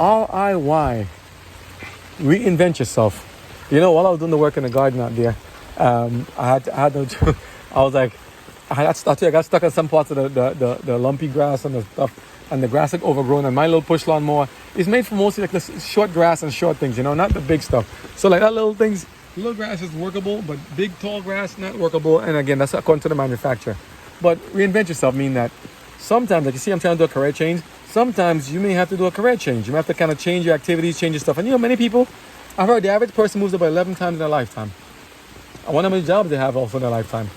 R.I.Y. Reinvent yourself. You know, while I was doing the work in the garden out there, I had no. I was like, I got stuck on some parts of the lumpy grass and the stuff, and the grass had overgrown. And my little push lawnmower is made for mostly like the short grass and short things, you know, not the big stuff. So like that little grass is workable, but big tall grass not workable. And again, that's according to the manufacturer. But reinvent yourself mean that sometimes, like you see, I'm trying to do a career change. Sometimes you may have to do a career change. You may have to kind of change your activities, change your stuff. And you know, many people, I've heard the average person moves about 11 times in their lifetime. I wonder how many jobs they have also in their lifetime.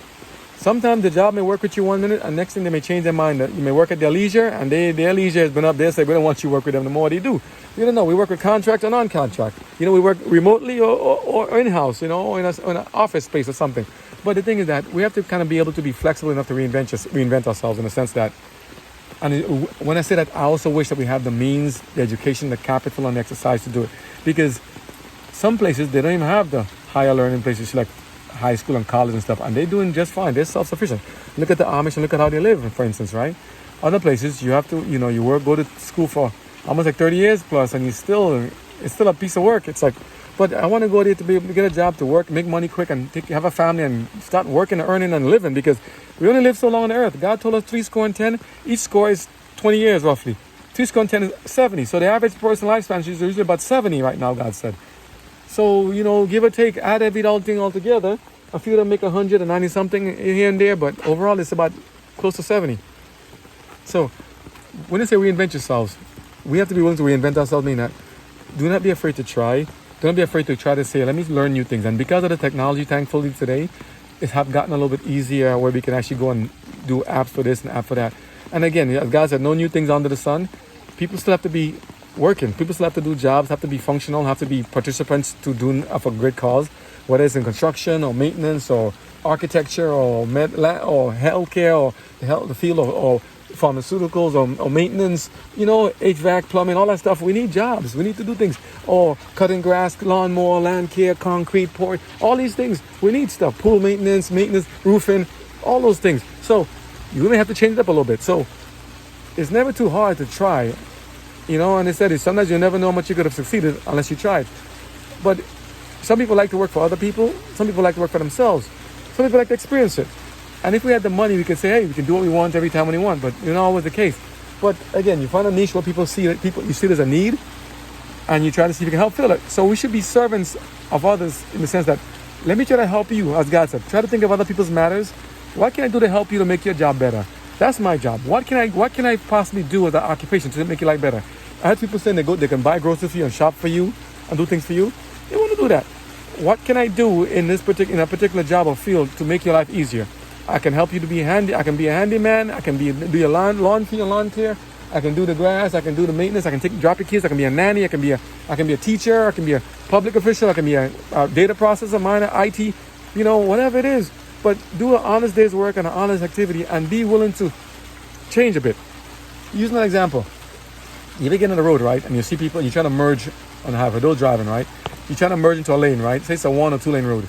Sometimes the job may work with you 1 minute, and next thing they may change their mind. That you may work at their leisure, and their leisure has been up there, so we don't want you to work with them. The more they do, you don't know. We work with contract or non-contract. You know, we work remotely or in-house, you know, or in an office space or something. But the thing is that we have to kind of be able to be flexible enough to reinvent ourselves in the sense that, and when I say that, I also wish that we have the means, the education, the capital, and the exercise to do it. Because some places, they don't even have the higher learning places like high school and college and stuff, and they're doing just fine. They're self-sufficient. Look at the Amish and look at how they live, for instance, right? Other places, you have to, you know, go to school for almost like 30 years plus, and it's still a piece of work. It's like, but I want to go there to be able to get a job, to work, make money quick, and have a family and start working and earning and living, because we only live so long on the earth. God told us 70. Each score is 20 years roughly. 10 is 70. So the average person lifespan is usually about 70 right now, God said. So, you know, give or take, add everything all together. A few of them make 190 something here and there, but overall it's about close to 70. So when they say reinvent yourselves, we have to be willing to reinvent ourselves, meaning that do not be afraid to try. Do not be afraid to try to say, let me learn new things. And because of the technology, thankfully today, it have gotten a little bit easier where we can actually go and do apps for this and app for that. And again, as God said, no new things under the sun. People still have to be working. People still have to do jobs, have to be functional, have to be participants to do of a great cause, whether it's in construction or maintenance or architecture or healthcare or the field or pharmaceuticals or maintenance, you know, HVAC, plumbing, all that stuff. We need jobs. We need to do things. Or cutting grass, lawnmower, land care, concrete, pouring, all these things. We need stuff. Pool maintenance, roofing, all those things. So you may have to change it up a little bit. So it's never too hard to try. You know, and they said sometimes you never know how much you could have succeeded unless you tried. But some people like to work for other people. Some people like to work for themselves. Some people like to experience it. And if we had the money, we could say, hey, we can do what we want every time we want. But you're not always the case. But again, you find a niche where you see there's a need, and you try to see if you can help fill it. So we should be servants of others in the sense that, let me try to help you, as God said. Try to think of other people's matters. What can I do to help you to make your job better? That's my job. What can I possibly do with that occupation to make your life better? I had people saying they can buy groceries for you and shop for you and do things for you. They want to do that. What can I do in a particular job or field to make your life easier? I can help you to be handy. I can be a handyman. I can do your lawn care. I can do the grass. I can do the maintenance. I can drop your kids. I can be a nanny. I can be a teacher. I can be a public official. I can be a data processor, minor, IT, you know, whatever it is. But do an honest day's work and an honest activity and be willing to change a bit. Using an example, you begin on the road, right? And you see people, and you're trying to merge on the highway, those driving, right? You're trying to merge into a lane, right? Say it's a 1 or 2 lane road.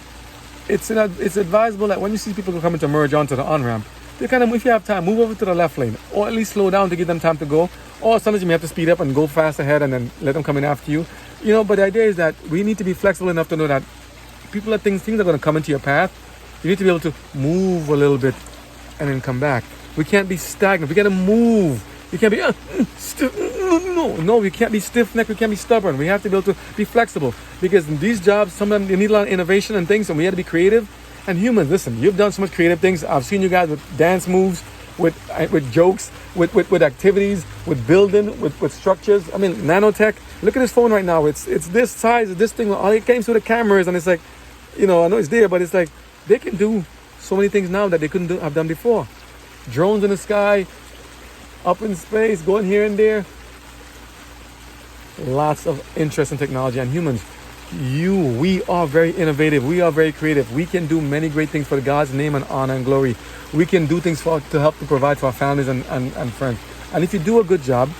It's advisable that when you see people coming to merge onto the on-ramp, they kind of, if you have time, move over to the left lane, or at least slow down to give them time to go. Or sometimes you may have to speed up and go fast ahead and then let them come in after you. You know, but the idea is that we need to be flexible enough to know that things are going to come into your path. You need to be able to move a little bit and then come back. We can't be stagnant. We got to move. You can't be no. We can't be stiff-necked. We can't be stubborn. We have to be able to be flexible, because in these jobs, some of them, they need a lot of innovation and things, and we have to be creative. And humans, listen, you've done so much creative things. I've seen you guys with dance moves, with jokes, with activities, with building, with structures. I mean, nanotech. Look at this phone right now. It's this size, this thing. All it came through the cameras, and it's like, you know, I know it's there, but it's like they can do so many things now that they couldn't have done before. Drones in the sky, up in space, going here and there. Lots of interest in technology, and humans. We are very innovative. We are very creative. We can do many great things for God's name and honor and glory. We can do things to help to provide for our families and friends. And if you do a good job,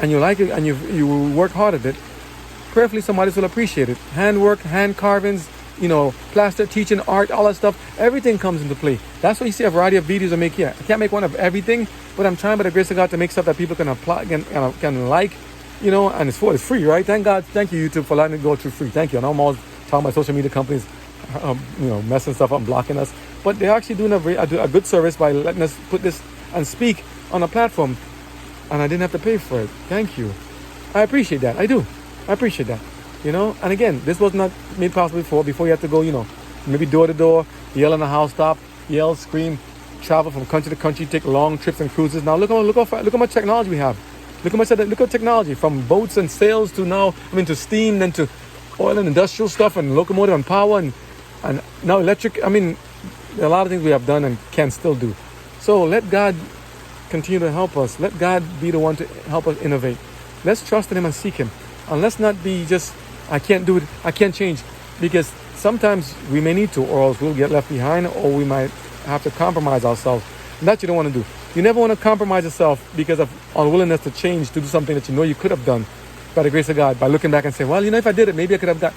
and you like it, and you work hard at it, prayerfully somebody will appreciate it. Handwork, hand carvings, you know, plaster, teaching, art, all that stuff, everything comes into play. That's why you see a variety of videos I make here. I can't make one of everything, but I'm trying by the grace of God to make stuff that people can apply, can like, and it's free, right? Thank God, thank you, YouTube, for letting it go through free. Thank you. And I'm always talking about social media companies, messing stuff up and blocking us. But they're actually doing a good service by letting us put this and speak on a platform, and I didn't have to pay for it. Thank you. I appreciate that. I do. I appreciate that. And again, this was not made possible before you had to go, maybe door to door, yell on the house top, yell, scream, travel from country to country, take long trips and cruises. Now look how much technology we have. Look at technology, from boats and sails to steam, then to oil and industrial stuff and locomotive and power and now electric. There are a lot of things we have done and can still do. So let God continue to help us. Let God be the one to help us innovate. Let's trust in Him and seek Him. And let's not be just, I can't do it, I can't change. Because sometimes we may need to, or else we'll get left behind, or we might have to compromise ourselves. And that you don't want to do. You never want to compromise yourself because of unwillingness to change, to do something that you could have done by the grace of God, by looking back and saying, well, if I did it, maybe I could have got.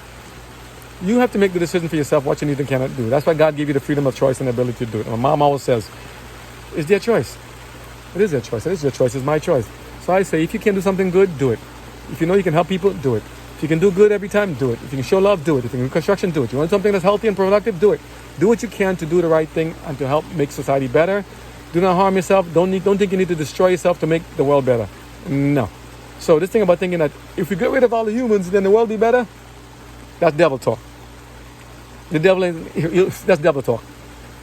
You have to make the decision for yourself what you need and cannot do. That's why God gave you the freedom of choice and the ability to do it. My mom always says, it's their choice. It is their choice. It is your choice. It's my choice. So I say, if you can do something good, do it. If you know you can help people, do it. If you can do good every time, do it. If you can show love, do it. If you can do construction, do it. You want something that's healthy and productive, do it. Do what you can to do the right thing and to help make society better. Do not harm yourself. Don't think you need to destroy yourself to make the world better. No. So this thing about thinking that if we get rid of all the humans, then the world will be better, that's devil talk. That's devil talk.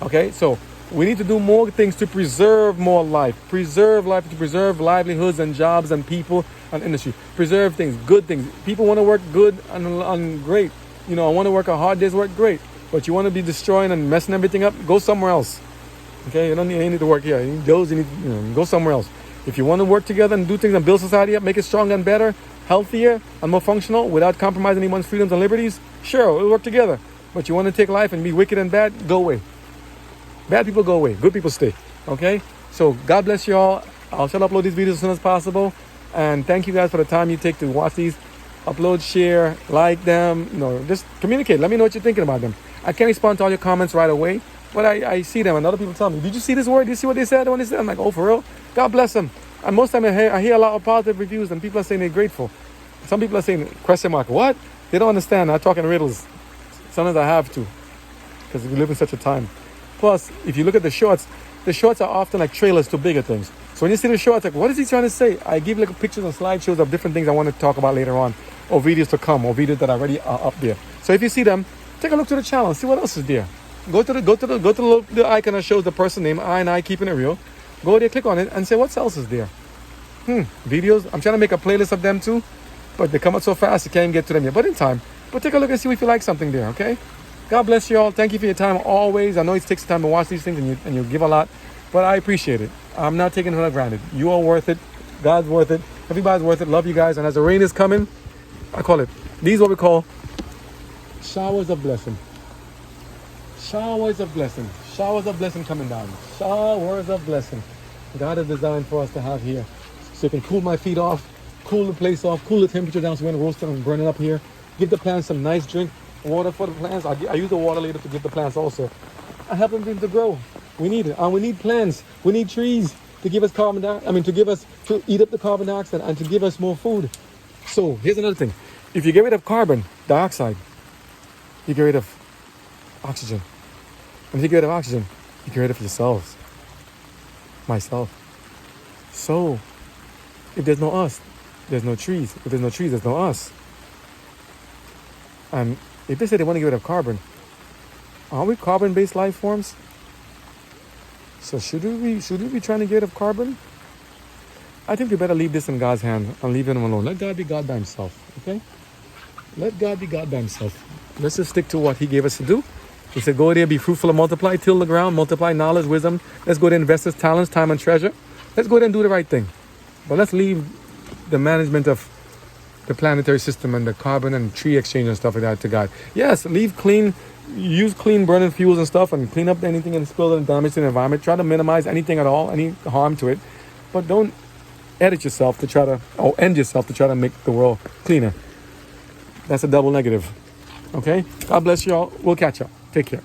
Okay? So we need to do more things to preserve more life. Preserve life, to preserve livelihoods and jobs and people and industry. Preserve things, good things. People want to work good and great. I want to work a hard day's work, great. But you want to be destroying and messing everything up, go somewhere else. Okay? You need to work here. You need to go somewhere else. If you want to work together and do things and build society up, make it stronger and better, healthier and more functional without compromising anyone's freedoms and liberties, sure, we'll work together. But you want to take life and be wicked and bad, go away. Bad people go away. Good people stay. Okay? So God bless you all. I'll try to upload these videos as soon as possible. And thank you guys for the time you take to watch these. Upload, share, like them. Just communicate. Let me know what you're thinking about them. I can't respond to all your comments right away, but I see them. And other people tell me, did you see this word? Did you see what they said when they said? I'm like, oh, for real? God bless them. And most of the time I hear a lot of positive reviews and people are saying they're grateful. Some people are saying, question mark, what? They don't understand. I'm talking riddles. Sometimes I have to, because we live in such a time. Plus, if you look at the shorts are often like trailers to bigger things. So when you see the shorts, like, what is he trying to say? I give pictures and slideshows of different things I want to talk about later on, or videos to come, or videos that already are up there. So if you see them, take a look to the channel and see what else is there. Go to the icon that shows the person name, I keeping it real. Go there, click on it, and say what else is there. Videos. I'm trying to make a playlist of them too, but they come out so fast you can't even get to them yet. But in time. But take a look and see if you like something there, okay? God bless you all. Thank you for your time always. I know it takes time to watch these things and you give a lot, but I appreciate it. I'm not taking it for granted. You are worth it. God's worth it. Everybody's worth it. Love you guys. And as the rain is coming, these are what we call showers of blessing. Showers of blessing. Showers of blessing coming down. Showers of blessing. God has designed for us to have here. So it can cool my feet off, cool the place off, cool the temperature down so we're going to roast them and burn it up here. Give the plants some nice drink, water for the plants. I use the water later to give the plants also. I help them to grow. We need it. And we need plants. We need trees to give us to eat up the carbon dioxide and to give us more food. So here's another thing. If you get rid of carbon dioxide, you get rid of oxygen. And if you get rid of oxygen, you get rid of yourselves. Myself. So if there's no us, there's no trees. If there's no trees, there's no us. And if they say they want to get rid of carbon, aren't we carbon-based life forms? So should we be trying to get rid of carbon? I think we better leave this in God's hand and leave him alone. Let God be God by himself, okay? Let God be God by himself. Let's just stick to what he gave us to do. He said, go there, be fruitful and multiply, till the ground, multiply knowledge, wisdom. Let's go there and invest his talents, time, and treasure. Let's go there and do the right thing. But let's leave the management of the planetary system and the carbon and tree exchange and stuff like that to God. Yes, use clean burning fuels and stuff and clean up anything and spill and damage to the environment. Try to minimize anything at all, any harm to it. But don't end yourself to try to make the world cleaner. That's a double negative. Okay? God bless you all. We'll catch up. Take care.